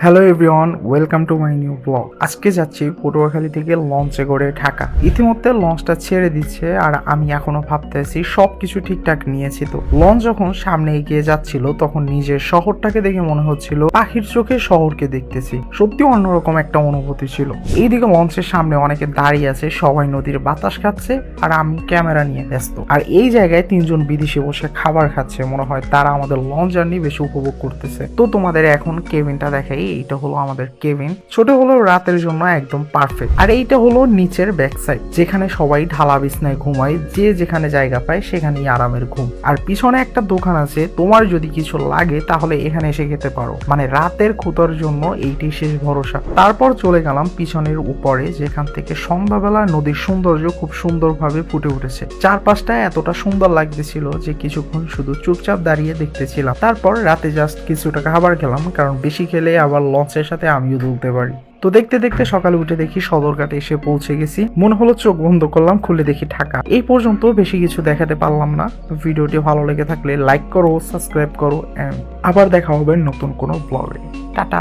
Hello everyone, welcome to my new blog. আজকে যাচ্ছি পটুয়াখালী থেকে লঞ্চে করে ঢাকা। ইতিমধ্যে লঞ্চটা ছেড়ে দিচ্ছে আর আমি এখনো ভাবতেছি সবকিছু ঠিকঠাক নিয়েছি তো। লঞ্চ যখন সামনে এগিয়ে যাচ্ছিল তখন নিজের শহরটাকে দেখে মনে হচ্ছিল পাখির চোখে শহরকে দেখতেছি। সত্যি অন্যরকম একটা অনুভূতি ছিল। এইদিকে লঞ্চের সামনে অনেকে দাঁড়িয়ে আছে, সবাই নদীর বাতাস খাচ্ছে আর আমি ক্যামেরা নিয়ে ব্যস্ত। আর এই জায়গায় তিনজন বিদেশি বসে খাবার খাচ্ছে, মনে হয় তারা আমাদের লঞ্চ জার্নি বেশি উপভোগ করতেছে। তো তোমাদের এখন কেবিনটা দেখাই। এইটা হলো আমাদের কেবিন, ছোট হলো রাতের জন্য একদম পারফেক্ট। আর এইটা হলো নিচের ব্যাক সাইড, যেখানে সবাই ঢালা বিছনায় ঘুমায়, যে যেখানে জায়গা পায় সেখানেই আরামের ঘুম। আর পিছনে একটা দোকান আছে, তোমার যদি কিছু লাগে তাহলে এখানে এসে খেতে পারো। মানে রাতের ক্ষুধার জন্য এইটি শেষ ভরসা। তারপর চলে গেলাম পিছনের উপরে, যেখান থেকে সন্ধ্যাবেলা নদীর সৌন্দর্য খুব সুন্দরভাবে ফুটে উঠেছে। চারপাশটা এতটা সুন্দর লাগতেছিল যে কিছুক্ষণ শুধু চুপচাপ দাঁড়িয়ে দেখতেছিলাম। তারপর রাতে জাস্ট কিছুটা খাবার খেলাম, কারণ বেশি খেলে আবার লঞ্চের সাথে আমিও দুলতে পারি। তো দেখতে দেখতে সকালে উঠে দেখি সদরঘাটে এসে পৌঁছে গেছি। মনে হলো চোখ বন্ধ করলাম, খুলে দেখি ঢাকা। এই পর্যন্ত বেশি কিছু দেখাতে পারলাম না। ভিডিওটি ভালো লেগে থাকলে লাইক করো, সাবস্ক্রাইব করো, আবার দেখা হবে নতুন কোনো ব্লগে। টাটা।